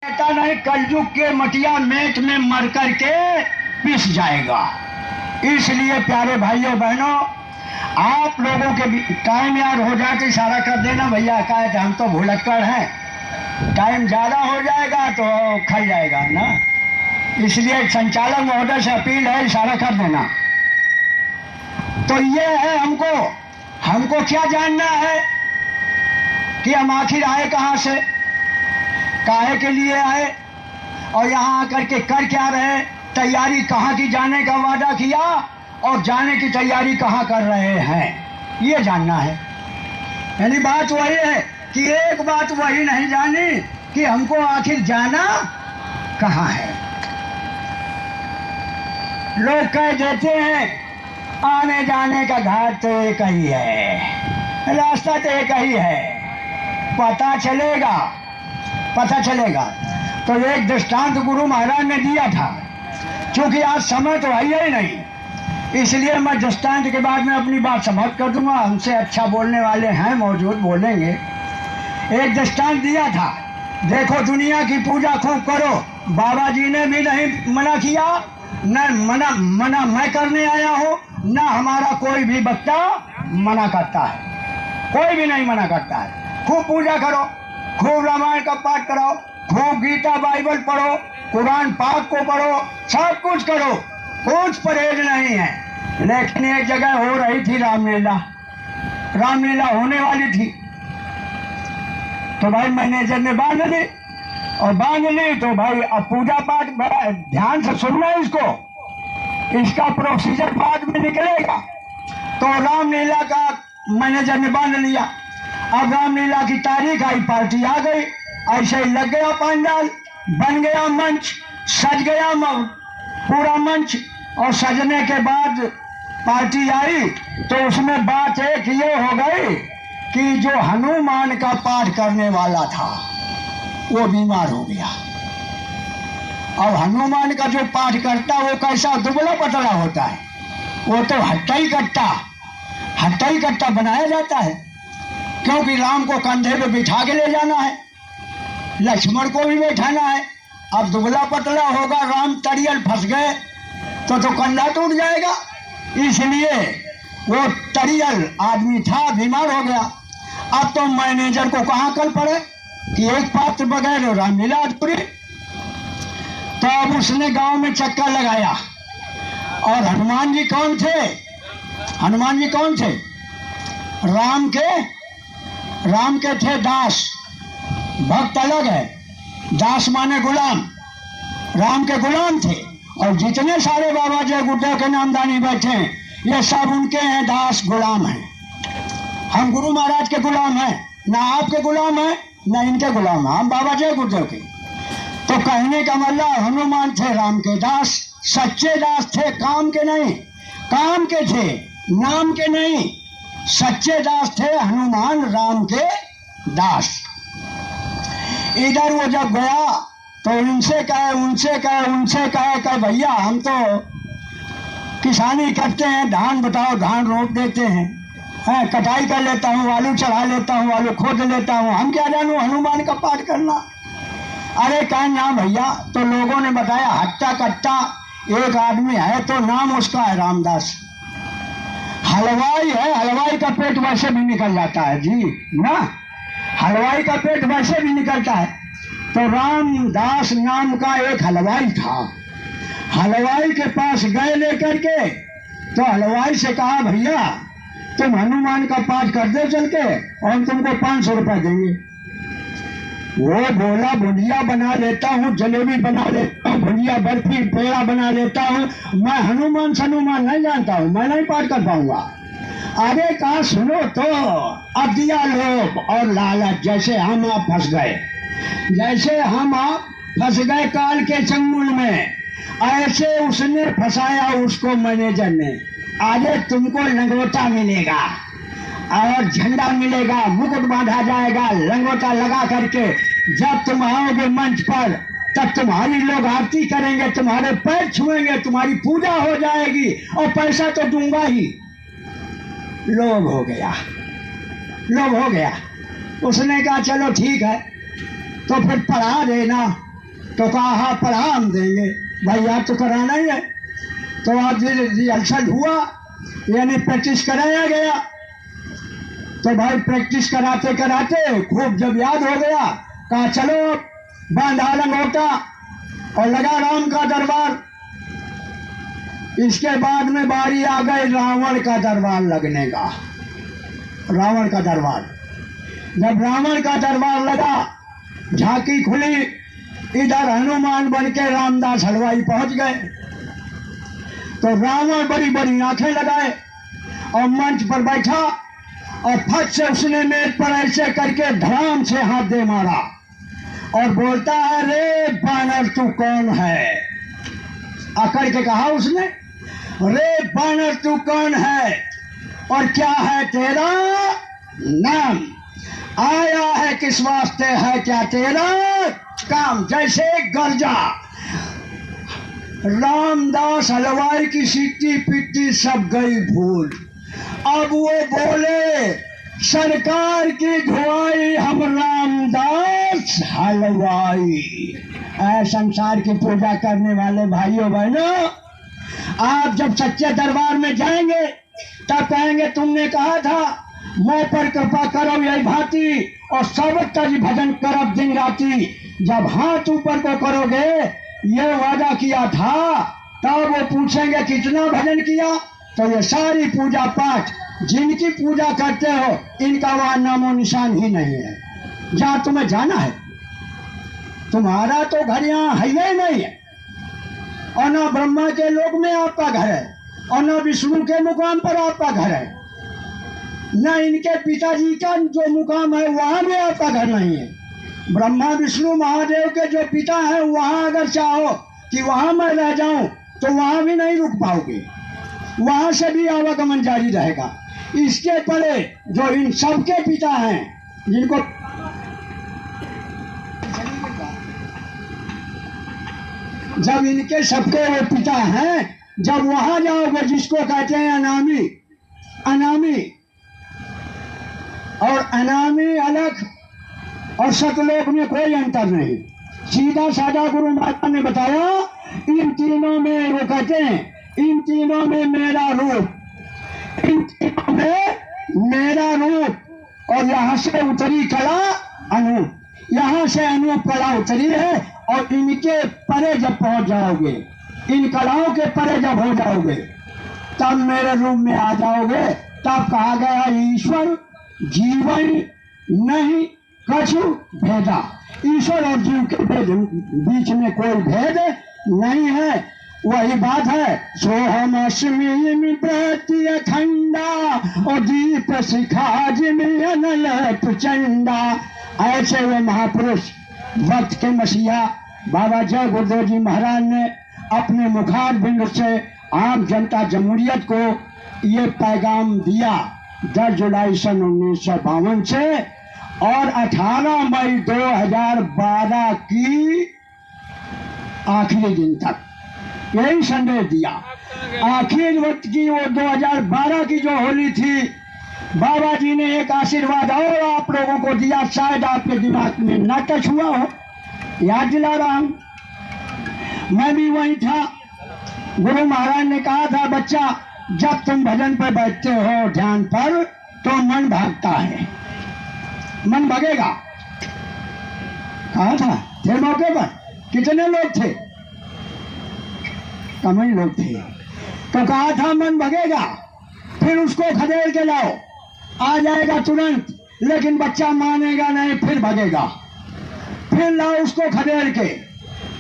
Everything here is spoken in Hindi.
कहता नहीं कलयुग के मटिया मेट में मर कर के पिस जाएगा। इसलिए प्यारे भाइयों बहनों, आप लोगों के टाइम यार हो जाए तो इशारा कर देना भैया, कहे हम तो भुलक्कड़ हैं, टाइम ज़्यादा हो जाएगा तो खल जाएगा ना। इसलिए संचालक महोदय से अपील है, इशारा कर देना। तो ये है, हमको क्या जानना है कि हम आखिर आए कहाँ से, काहे के लिए आए और यहाँ आकर के कर क्या रहे, तैयारी कहाँ की, जाने का वादा किया और जाने की तैयारी कहाँ कर रहे हैं, ये जानना है। यानी बात वही है कि एक बात वही नहीं जानी कि हमको आखिर जाना कहाँ है। लोग कह देते हैं आने जाने का घाट तो एक ही है, रास्ता तो एक ही है, पता चलेगा। तो एक दृष्टांत गुरु महाराज ने दिया था, क्योंकि आज समय तो है ही नहीं, इसलिए मैं दृष्टांत के बाद में अपनी बात समाप्त कर दूंगा। हमसे अच्छा बोलने वाले हैं मौजूद, बोलेंगे। एक दृष्टांत दिया था, देखो दुनिया की पूजा खूब करो, बाबा जी ने भी नहीं मना किया, न मना मैं करने आया हूँ, न हमारा कोई भी वक्ता मना करता है, कोई भी नहीं मना करता है। खूब पूजा करो, खूब रामायण का पाठ कराओ, खूब गीता बाइबल पढ़ो, कुरान पाक को पढ़ो, सब कुछ करो, कुछ परहेज नहीं है। लेकिन एक जगह हो रही थी रामलीला होने वाली थी, तो भाई मैनेजर ने बांध ली, और बांध ली तो भाई अब पूजा पाठ ध्यान से सुनना इसको, इसका प्रोसीजर बाद में निकलेगा। तो रामलीला का मैनेजर ने बांध लिया। अब रामलीला की तारीख आई, पार्टी आ गई, ऐसे ही लग गया पंडाल, बन गया मंच, सज गया पूरा मंच, और सजने के बाद पार्टी आई तो उसमें बात एक ये हो गई कि जो हनुमान का पाठ करने वाला था वो बीमार हो गया। और हनुमान का जो पाठ करता वो कैसा दुबला पतला होता है, वो तो हट्टा ही कट्टा बनाया जाता है, क्योंकि राम को कंधे पे बिठा के ले जाना है, लक्ष्मण को भी बैठाना है। अब दुबला पतला होगा, राम तरियल फंस गए तो कंधा टूट जाएगा, इसलिए वो तरियल आदमी था, बीमार हो गया। अब तो मैनेजर को कहाँ कल पड़े कि एक पात्र बगैर रामलीला अधूरी। तो अब उसने गांव में चक्कर लगाया, और हनुमान जी कौन थे? राम के थे दास, भक्त अलग है, दास माने गुलाम, राम के गुलाम थे। और जितने सारे बाबा जय गुरुदेव के नामदानी बैठे हैं, ये सब उनके हैं, दास गुलाम हैं। हम गुरु महाराज के गुलाम हैं, ना आपके गुलाम हैं ना इनके गुलाम हैं, हम बाबा जय गुरुदेव के। तो कहने का मतलब हनुमान थे राम के दास, सच्चे दास थे, काम के नहीं, काम के थे, नाम के नहीं, सच्चे दास थे हनुमान राम के दास। इधर वो जब गया तो उनसे कहे भैया हम तो किसानी करते हैं, धान बताओ, धान रोप देते हैं, कटाई कर लेता हूँ, आलू चढ़ा लेता हूँ, आलू खोद लेता हूँ, हम क्या जानूँ हनुमान का पाठ करना। अरे कहे ना भैया, तो लोगों ने बताया हट्टा कट्टा एक आदमी है, तो नाम उसका है रामदास, हलवाई है, हलवाई का पेट वैसे भी निकल जाता है जी ना, हलवाई का पेट वैसे भी निकलता है। तो रामदास नाम का एक हलवाई था, हलवाई के पास गए लेकर के, तो हलवाई से कहा भैया तुम हनुमान का पाठ कर दो चल के, और हम तुमको 500 रुपए देंगे। वो बोला भुजिया बना लेता हूँ, जलेबी बना लेता हूँ, भुजिया बर्फी पेड़ा बना लेता हूँ, मैं हनुमान नहीं जानता हूँ, मैं नहीं पाठ कर पाऊंगा। अरे कहा सुनो तो, अब दिया लोभ और लालच, जैसे हम आप फंस गए काल के चंगुल में, ऐसे उसने फंसाया उसको मैनेजर ने। आगे तुमको लंगोटा मिलेगा और झंडा मिलेगा, मुकुट बांधा जाएगा, लंगोटा लगा करके जब तुम आओगे मंच पर, तब तुम्हारी लोग आरती करेंगे, तुम्हारे पैर छुएंगे, तुम्हारी पूजा हो जाएगी, और पैसा तो दूंगा ही। लोभ हो गया। उसने कहा चलो ठीक है, तो फिर पढ़ा देना, तो कहा हाँ प्रणाम देंगे भाई, याद तो कराना ही है। तो आज रिहर्सल हुआ, यानी प्रैक्टिस कराया गया। तो भाई प्रैक्टिस कराते कराते खूब जब याद हो गया, कहा चलो बांधा लंगोटा, और लगा राम का दरबार। इसके बाद में बारी आ गई रावण का दरबार लगने का। रावण का दरबार, जब रावण का दरबार लगा, झांकी खुली, इधर हनुमान बन के रामदास हलवाई पहुंच गए। तो रावण बड़ी बड़ी आंखें लगाए और मंच पर बैठा, और फट से उसने मेज पर ऐसे करके धड़ाम से हाथ दे मारा और बोलता है, रे बानर तू कौन है? अकड़ के कहा उसने, रे बानर तू कौन है और क्या है तेरा नाम? आया है किस वास्ते, है क्या तेरा काम? जैसे गर्जा रामदास हलवाई की सीटी पिट्टी सब गई भूल। अब वो बोले, सरकार की धुआई हम रामदास हलवाई। संसार की पूजा करने वाले भाइयों बहनों, आप जब सच्चे दरबार में जाएंगे तब कहेंगे तुमने कहा था मोह पर कृपा करो यही भांति, और सब तज भजन करब दिन राति। जब हाथ ऊपर को करोगे ये वादा किया था, तब वो पूछेंगे कितना भजन किया। तो ये सारी पूजा पाठ जिनकी पूजा करते हो, इनका वहां नामो निशान ही नहीं है। जहां तुम्हें जाना है, तुम्हारा तो घर यहाँ है ही नहीं है, और न ब्रह्मा के लोक में आपका घर है, और न विष्णु के मुकाम पर आपका घर है, न इनके पिताजी का जो मुकाम है वहां में आपका घर नहीं है। ब्रह्मा विष्णु महादेव के जो पिता है, वहां अगर चाहो कि वहां मैं रह जाऊं तो वहां भी नहीं रुक पाओगे, वहां से भी आवागमन जारी रहेगा। इसके परे जो इन सबके पिता हैं, जिनको जब इनके सबके वो पिता हैं, जब वहां जाओगे जिसको कहते हैं अनामी, अनामी और अनामी अलग और सतलोक में कोई अंतर नहीं। सीधा साधा गुरु माता ने बताया, इन तीनों में वो कहते हैं, इन तीनों में मेरा रूप, इन तीनों में मेरा रूप, और यहाँ से उतरी कला अनूप, यहाँ से अनूप कला उतरी है। और इनके परे जब पहुंच जाओगे, इन कलाओं के परे जब हो जाओगे, तब मेरे रूप में आ जाओगे। तब कहा गया ईश्वर जीवन नहीं कछु भेदा, ईश्वर और जीव के बीच में कोई भेद नहीं है। वही बात है, सोहम अश्विन प्रति अखंडा और दीप शिखा जिमें अनल प्रचंडा। ऐसे वो महापुरुष वक्त के मसीहा बाबा जय गुरुदेव जी महाराज ने अपने मुखार बिंद से आम जनता जमहूरियत को ये पैगाम दिया 10 जुलाई सन 1952 से, और 18 मई 2012 की आखिरी दिन तक यही संदेश दिया। आखिर वक्त की वो 2012 की जो होली थी, बाबा जी ने एक आशीर्वाद और आप लोगों को दिया, शायद आपके दिमाग में न टच हुआ हो, याद दिला रहा हूं। मैं भी वही था। गुरु महाराज ने कहा था, बच्चा जब तुम भजन पर बैठते हो ध्यान पर, तो मन भागता है, मन भगेगा। कहा था थे मौके पर, कितने लोग थे? कम ही लोग थे। तो कहा था मन भगेगा, फिर उसको खदेड़ के लाओ, आ जाएगा तुरंत, लेकिन बच्चा मानेगा नहीं, फिर भगेगा। फिर लाओ उसको खदेड़ के,